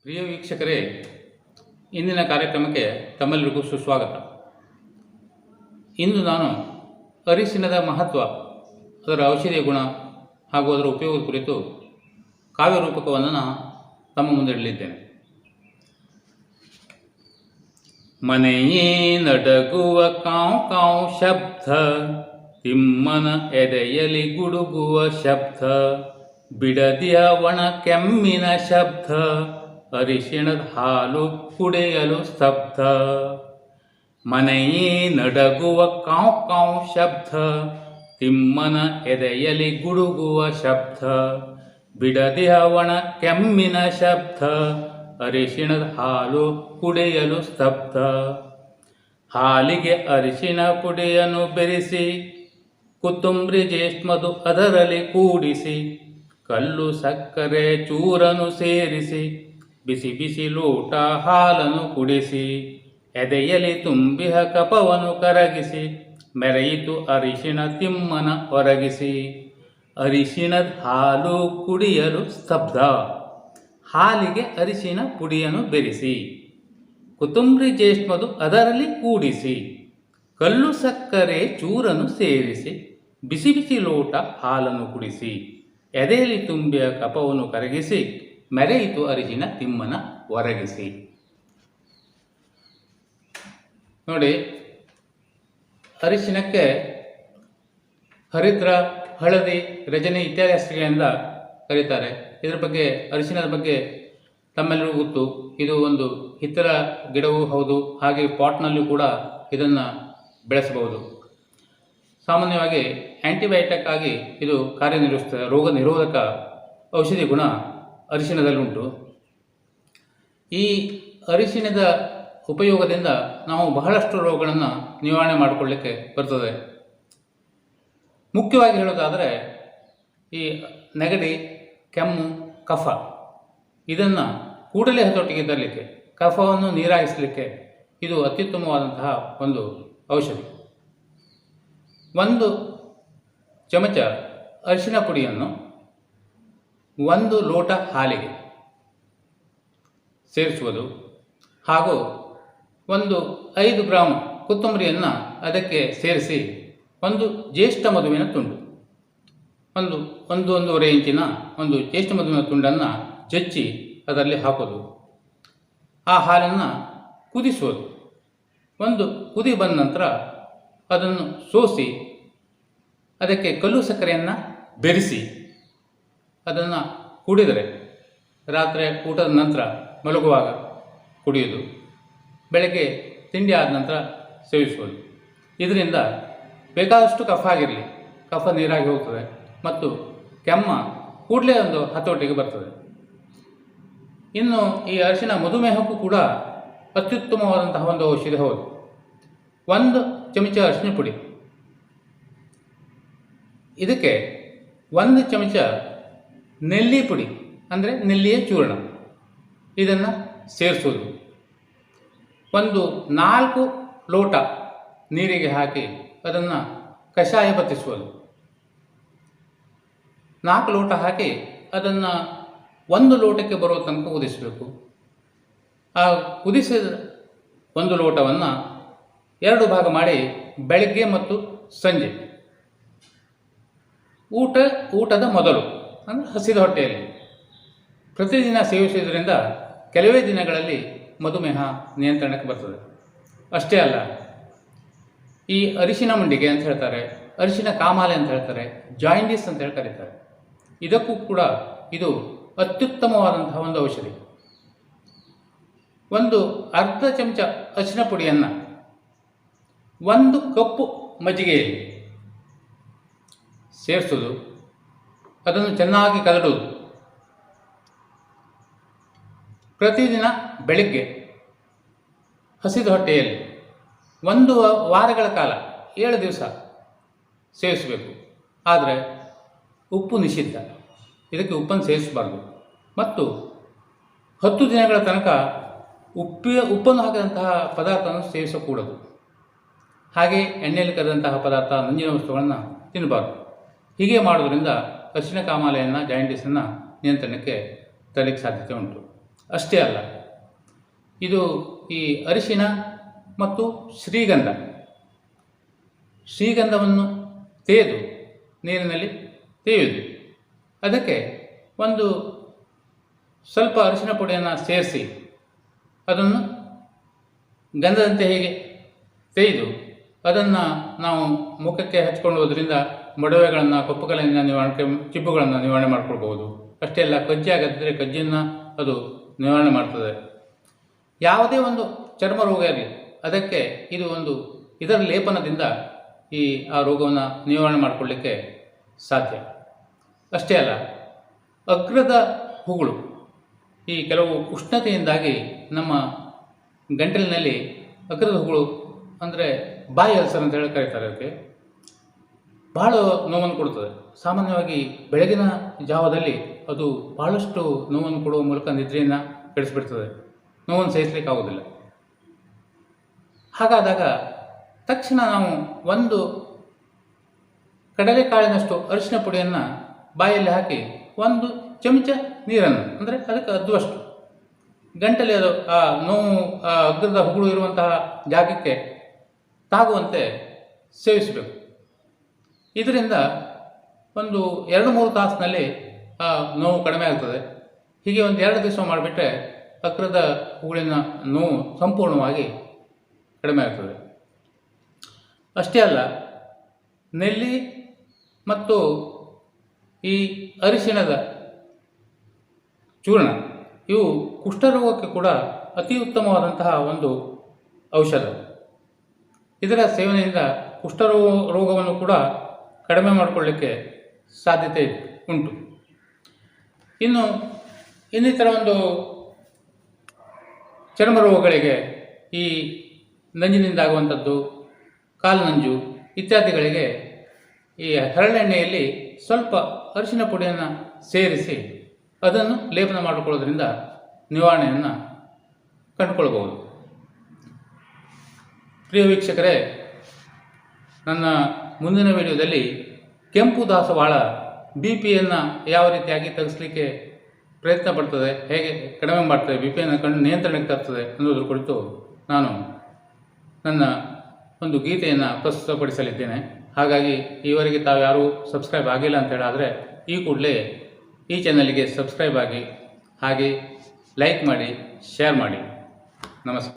ಪ್ರಿಯ ವೀಕ್ಷಕರೇ, ಇಂದಿನ ಕಾರ್ಯಕ್ರಮಕ್ಕೆ ತಮ್ಮೆಲ್ಲರಿಗೂ ಸುಸ್ವಾಗತ. ಇಂದು ನಾನು ಅರಿಶಿಣದ ಮಹತ್ವ, ಅದರ ಔಷಧೀಯ ಗುಣ ಹಾಗೂ ಅದರ ಉಪಯೋಗದ ಕುರಿತು ಕಾವ್ಯ ರೂಪಕವನ್ನು ನಾನು ತಮ್ಮ ಮುಂದೆ ಇಡಲಿದ್ದೇನೆ. ಮನೆಯೇ ನಡಗುವ ಕಾವು ಕಾವು ಶಬ್ದ, ತಿಮ್ಮನ ಎದೆಯಲಿ ಗುಡುಗುವ ಶಬ್ದ, ಬಿಡದಿಯ ಒಣ ಕೆಮ್ಮಿನ ಶಬ್ದ, ಅರಿಶಿಣದ ಹಾಲು ಕುಡಿಯಲು ಸ್ತಬ್ಧ. ಮನೆಯೇ ನಡಗುವ ಕಾವು ಕಾವು ಶಬ್ದ, ತಿಮ್ಮನ ಎದೆಯಲಿ ಗುಡುಗುವ ಶಬ್ದ, ಬಿಡದಿಯ ಒಣ ಕೆಮ್ಮಿನ ಶಬ್ದ, ಅರಿಶಿಣದ ಹಾಲು ಕುಡಿಯಲು ಸ್ತಬ್ಧ. ಹಾಲಿಗೆ ಅರಿಶಿಣ ಪುಡಿಯನ್ನು ಬೆರೆಸಿ, ಕೊತ್ತಂಬರಿ ಜೇಷ್ಮದು ಅದರಲ್ಲಿ ಕೂಡಿಸಿ, ಕಲ್ಲು ಸಕ್ಕರೆ ಚೂರನ್ನು ಸೇರಿಸಿ, ಬಿಸಿ ಬಿಸಿ ಲೋಟ ಹಾಲನ್ನು ಕುಡಿಸಿ, ಎದೆಯಲ್ಲಿ ತುಂಬಿಹ ಕಪವನ್ನು ಕರಗಿಸಿ, ಮೆರೆಯಿತು ಅರಿಶಿಣ ತಿಮ್ಮನ ಒರಗಿಸಿ. ಅರಿಶಿಣದ ಹಾಲು ಕುಡಿಯಲು ಸ್ತಬ್ಧ. ಹಾಲಿಗೆ ಅರಿಶಿಣ ಪುಡಿಯನ್ನು ಬೆರೆಸಿ, ಕೊತ್ತಂಬರಿ ಜೇಷ್ಮದು ಅದರಲ್ಲಿ ಕೂಡಿಸಿ, ಕಲ್ಲು ಸಕ್ಕರೆ ಚೂರನ್ನು ಸೇರಿಸಿ, ಬಿಸಿ ಬಿಸಿ ಲೋಟ ಹಾಲನ್ನು ಕುಡಿಸಿ, ಎದೆಯಲ್ಲಿ ತುಂಬಿಯ ಕಪವನ್ನು ಕರಗಿಸಿ, ಮೆರೆಯಿತು ಅರಿಶಿಣ ತಿಮ್ಮನ ಒರಗಿಸಿ. ನೋಡಿ, ಅರಿಶಿಣಕ್ಕೆ ಹರಿದ್ರ, ಹಳದಿ, ರಜನಿ ಇತ್ಯಾದಿ ಹೆಸರುಗಳಿಂದ ಕರೀತಾರೆ. ಇದರ ಬಗ್ಗೆ, ಅರಿಶಿಣದ ಬಗ್ಗೆ ತಮ್ಮೆಲ್ಲರಿಗೂ ಗೊತ್ತು. ಇದು ಒಂದು ಹಿತ್ತರ ಗಿಡವೂ ಹೌದು, ಹಾಗೆ ಪಾಟ್ನಲ್ಲೂ ಕೂಡ ಇದನ್ನು ಬೆಳೆಸಬಹುದು. ಸಾಮಾನ್ಯವಾಗಿ ಆ್ಯಂಟಿಬಯೋಟಿಕ್ ಆಗಿ ಇದು ಕಾರ್ಯನಿರ್ವಹಿಸುತ್ತದೆ. ರೋಗ ನಿರೋಧಕ ಔಷಧಿ ಗುಣ ಅರಿಶಿಣದಲ್ಲುಂಟು. ಈ ಅರಿಶಿಣದ ಉಪಯೋಗದಿಂದ ನಾವು ಬಹಳಷ್ಟು ರೋಗಗಳನ್ನು ನಿವಾರಣೆ ಮಾಡಿಕೊಳ್ಳಿಕ್ಕೆ ಬರ್ತದೆ. ಮುಖ್ಯವಾಗಿ ಹೇಳೋದಾದರೆ, ಈ ನೆಗಡಿ, ಕೆಮ್ಮು, ಕಫ ಇದನ್ನು ಕೂಡಲೇ ಹತೋಟಿಗೆ ತರಲಿಕ್ಕೆ, ಕಫವನ್ನು ನೀರಾಗಿಸಲಿಕ್ಕೆ ಇದು ಅತ್ಯುತ್ತಮವಾದಂತಹ ಒಂದು ಔಷಧಿ. 1 ಚಮಚ ಅರಿಶಿಣ ಪುಡಿಯನ್ನು 1 ಲೋಟ ಹಾಲಿಗೆ ಸೇರಿಸುವುದು, ಹಾಗೂ 5 ಗ್ರಾಂ ಕೊತ್ತಂಬರಿಯನ್ನು ಅದಕ್ಕೆ ಸೇರಿಸಿ, 1 ಜ್ಯೇಷ್ಠ ಮಧುವಿನ ತುಂಡು, 1.5 ಇಂಚಿನ ಒಂದು ಜ್ಯೇಷ್ಠ ಮಧುವಿನ ತುಂಡನ್ನು ಜಜ್ಜಿ ಅದರಲ್ಲಿ ಹಾಕೋದು. ಆ ಹಾಲನ್ನು ಕುದಿಸೋದು. ಒಂದು ಕುದಿ ಬಂದ ನಂತರ ಅದನ್ನು ಸೋಸಿ, ಅದಕ್ಕೆ ಕಲ್ಲು ಸಕ್ಕರೆಯನ್ನು ಬೆರೆಸಿ ಅದನ್ನು ಕುಡಿದರೆ, ರಾತ್ರಿ ಊಟದ ನಂತರ ಮಲಗುವಾಗ ಕುಡಿಯೋದು, ಬೆಳಗ್ಗೆ ತಿಂಡಿ ಆದ ನಂತರ ಸೇವಿಸುವುದು. ಇದರಿಂದ ಬೇಕಾದಷ್ಟು ಕಫ ಆಗಿರಲಿ, ಕಫ ನೀರಾಗಿ ಹೋಗ್ತದೆ ಮತ್ತು ಕೆಮ್ಮ ಕೂಡಲೇ ಒಂದು ಹತೋಟಿಗೆ ಬರ್ತದೆ. ಇನ್ನು ಈ ಅರಿಶಿಣ ಮಧುಮೇಹಕ್ಕೂ ಕೂಡ ಅತ್ಯುತ್ತಮವಾದಂತಹ ಒಂದು ಔಷಧಿ ಹೌದು. 1 ಚಮಚ ಅರಿಶಿಣ ಪುಡಿ, ಇದಕ್ಕೆ 1 ಚಮಚ ನೆಲ್ಲಿ ಪುಡಿ ಅಂದರೆ ನೆಲ್ಲಿಯ ಚೂರ್ಣ, ಇದನ್ನು ಸೇರಿಸೋದು. 4 ಲೋಟ ನೀರಿಗೆ ಹಾಕಿ ಅದನ್ನು ಕಷಾಯ ಬತ್ತಿಸುವುದು. 4 ಲೋಟ ಹಾಕಿ ಅದನ್ನು 1 ಲೋಟಕ್ಕೆ ಬರೋ ತನಕ ಕುದಿಸಬೇಕು. ಆ ಕುದಿಸಿದ 1 ಲೋಟವನ್ನು 2 ಭಾಗ ಮಾಡಿ ಬೆಳಗ್ಗೆ ಮತ್ತು ಸಂಜೆ ಊಟದ ಮೊದಲು, ಅಂದರೆ ಹಸಿದ ಹೊಟ್ಟೆಯಲ್ಲಿ ಪ್ರತಿದಿನ ಸೇವಿಸುವುದರಿಂದ ಕೆಲವೇ ದಿನಗಳಲ್ಲಿ ಮಧುಮೇಹ ನಿಯಂತ್ರಣಕ್ಕೆ ಬರ್ತದೆ. ಅಷ್ಟೇ ಅಲ್ಲ, ಈ ಅರಿಶಿಣ ಮುಂಡಿಗೆ ಅಂತ ಹೇಳ್ತಾರೆ, ಅರಿಶಿಣ ಕಾಮಾಲೆ ಅಂತ ಹೇಳ್ತಾರೆ, ಜಾಯಿಂಡಿಸ್ ಅಂತ ಹೇಳಿ ಕರೀತಾರೆ. ಇದಕ್ಕೂ ಕೂಡ ಇದು ಅತ್ಯುತ್ತಮವಾದಂತಹ ಒಂದು ಔಷಧಿ. 1/2 ಚಮಚ ಅರಿಶಿಣ ಪುಡಿಯನ್ನು 1 ಕಪ್ಪು ಮಜ್ಜಿಗೆಯಲ್ಲಿ ಸೇರಿಸೋದು, ಅದನ್ನು ಚೆನ್ನಾಗಿ ಕದಡುವುದು. ಪ್ರತಿದಿನ ಬೆಳಗ್ಗೆ ಹಸಿದ ಹೊಟ್ಟೆಯಲ್ಲಿ 1 ವಾರಗಳ ಕಾಲ 7 ದಿವಸ ಸೇವಿಸಬೇಕು. ಆದರೆ ಉಪ್ಪು ನಿಷಿದ್ಧ, ಇದಕ್ಕೆ ಉಪ್ಪನ್ನು ಸೇರಿಸಬಾರ್ದು. ಮತ್ತು 10 ದಿನಗಳ ತನಕ ಉಪ್ಪನ್ನು ಹಾಕಿದಂತಹ ಪದಾರ್ಥವನ್ನು ಸೇವಿಸಕೂಡದು. ಹಾಗೆ ಎಣ್ಣೆಯಲ್ಲಿ ಕರೆದಂತಹ ಪದಾರ್ಥ, ನಂಜಿನ ವಸ್ತುಗಳನ್ನು ತಿನ್ನಬಾರ್ದು. ಹೀಗೆ ಮಾಡೋದ್ರಿಂದ ಅರಿಶಿಣ ಕಾಮಾಲೆಯನ್ನು, ಜಾಯಿಂಡಿಸನ್ನು ನಿಯಂತ್ರಣಕ್ಕೆ ತರಲಿಕ್ಕೆ ಸಾಧ್ಯತೆ ಉಂಟು. ಅಷ್ಟೇ ಅಲ್ಲ, ಇದು ಈ ಅರಿಶಿನ ಮತ್ತು ಶ್ರೀಗಂಧವನ್ನು ತೇದು ನೀರಿನಲ್ಲಿ ತೇಯುವುದು, ಅದಕ್ಕೆ ಒಂದು ಸ್ವಲ್ಪ ಅರಿಶಿನ ಪುಡಿಯನ್ನು ಸೇರಿಸಿ ಅದನ್ನು ಗಂಧದಂತೆ ಹೀಗೆ ತೇಯ್ದು ಅದನ್ನು ನಾವು ಮುಖಕ್ಕೆ ಹಚ್ಕೊಳ್ಳುವುದರಿಂದ ಮೊಡವೆಗಳನ್ನು, ಕಪ್ಪುಗಳಿಂದ ನಿವಾರಣೆ, ಚಿಬ್ಬುಗಳನ್ನು ನಿವಾರಣೆ ಮಾಡಿಕೊಳ್ಬಹುದು. ಅಷ್ಟೇ ಅಲ್ಲ, ಕಜ್ಜಿ ಆಗದಿದ್ದರೆ ಕಜ್ಜಿಯನ್ನು ಅದು ನಿವಾರಣೆ ಮಾಡ್ತದೆ. ಯಾವುದೇ ಒಂದು ಚರ್ಮ ರೋಗ ಇರಲಿ ಅದಕ್ಕೆ ಇದರ ಲೇಪನದಿಂದ ಆ ರೋಗವನ್ನು ನಿವಾರಣೆ ಮಾಡಿಕೊಳ್ಳಿಕ್ಕೆ ಸಾಧ್ಯ. ಅಷ್ಟೇ ಅಲ್ಲ, ಅಗ್ರದ ಹುಗುಳು, ಈ ಕೆಲವು ಉಷ್ಣತೆಯಿಂದಾಗಿ ನಮ್ಮ ಗಂಟಲಿನಲ್ಲಿ ಅಗ್ರದ ಹುಗುಳು ಅಂದರೆ ಬಾಯಿ ಅಲ್ಸರ್ ಅಂತ ಹೇಳಿ ಕರೀತಾರೆ, ಅದಕ್ಕೆ ಬಹಳ ನೋವನ್ನು ಕೊಡುತ್ತದೆ. ಸಾಮಾನ್ಯವಾಗಿ ಬೆಳಗಿನ ಜಾವದಲ್ಲಿ ಅದು ಬಹಳಷ್ಟು ನೋವನ್ನು ಕೊಡುವ ಮೂಲಕ ನಿದ್ರೆಯನ್ನು ಕೆಡಿಸಿಬಿಡ್ತದೆ, ನೋವನ್ನು ಸಹಿಸಲಿಕ್ಕೆ ಆಗೋದಿಲ್ಲ. ಹಾಗಾದಾಗ ತಕ್ಷಣ ನಾವು ಒಂದು ಕಡಲೆಕಾಳಿನಷ್ಟು ಅರಿಶಿನ ಪುಡಿಯನ್ನು ಬಾಯಲ್ಲಿ ಹಾಕಿ 1 ಚಮಚ ನೀರನ್ನು, ಅಂದರೆ ಅದಕ್ಕೆ ಅರ್ಧವಷ್ಟು ಗಂಟಲೆ ಅದು ಆ ನೋವು, ಆ ಅಗ್ರದ ಹುಗುಳು ಇರುವಂತಹ ಜಾಗಕ್ಕೆ ತಾಗುವಂತೆ ಸೇವಿಸಬೇಕು. ಇದರಿಂದ 1-2-3 ತಾಸಿನಲ್ಲಿ ಆ ನೋವು ಕಡಿಮೆ ಆಗ್ತದೆ. ಹೀಗೆ 2 ದಿವಸ ಮಾಡಿಬಿಟ್ರೆ ಅಗ್ರದ ಹುಗುಳಿನ ನೋವು ಸಂಪೂರ್ಣವಾಗಿ ಕಡಿಮೆ ಆಗ್ತದೆ. ಅಷ್ಟೇ ಅಲ್ಲ, ನೆಲ್ಲಿ ಮತ್ತು ಈ ಅರಿಶಿಣದ ಚೂರ್ಣ ಇವು ಕುಷ್ಠರೋಗಕ್ಕೆ ಕೂಡ ಅತಿ ಉತ್ತಮವಾದಂತಹ ಒಂದು ಔಷಧ. ಇದರ ಸೇವನೆಯಿಂದ ಕುಷ್ಠರೋಗವನ್ನು ಕೂಡ ಕಡಿಮೆ ಮಾಡಿಕೊಳ್ಳಲಿಕ್ಕೆ ಸಾಧ್ಯತೆ ಉಂಟು. ಇನ್ನಿತರ ಚರ್ಮ ರೋಗಗಳಿಗೆ ಈ ನಂಜಿನಿಂದಾಗುವಂಥದ್ದು, ಕಾಲು ನಂಜು ಇತ್ಯಾದಿಗಳಿಗೆ ಈ ಹರಳೆಣ್ಣೆಯಲ್ಲಿ ಸ್ವಲ್ಪ ಅರಿಶಿನ ಪುಡಿಯನ್ನು ಸೇರಿಸಿ ಅದನ್ನು ಲೇಪನ ಮಾಡಿಕೊಳ್ಳೋದ್ರಿಂದ ನಿವಾರಣೆಯನ್ನು ಕಂಡುಕೊಳ್ಬಹುದು. ಪ್ರಿಯ ವೀಕ್ಷಕರೇ, ನನ್ನ ಮುಂದಿನ ವಿಡಿಯೋದಲ್ಲಿ ಕೆಂಪು ದಾಸವಾಳ BP-ಯನ್ನು ಯಾವ ರೀತಿಯಾಗಿ ತಗ್ಗಿಸಲಿಕ್ಕೆ ಪ್ರಯತ್ನ ಪಡ್ತದೆ, ಹೇಗೆ ಕಡಿಮೆ ಮಾಡ್ತದೆ, BP-ಯನ್ನು ನಿಯಂತ್ರಣಕ್ಕೆ ತರ್ತದೆ ಅನ್ನೋದ್ರ ಕುರಿತು ನಾನು ನನ್ನ ಒಂದು ಗೀತೆಯನ್ನು ಪ್ರಸ್ತುತಪಡಿಸಲಿದ್ದೇನೆ. ಹಾಗಾಗಿ ಈವರೆಗೆ ತಾವು ಯಾರೂ ಸಬ್ಸ್ಕ್ರೈಬ್ ಆಗಿಲ್ಲ ಅಂತ ಹೇಳಿದ್ರೆ ಈ ಕೂಡಲೇ ಈ ಚಾನಲ್ಗೆ ಸಬ್ಸ್ಕ್ರೈಬ್ ಆಗಿ, ಹಾಗೆ ಲೈಕ್ ಮಾಡಿ, ಶೇರ್ ಮಾಡಿ. ನಮಸ್ಕಾರ.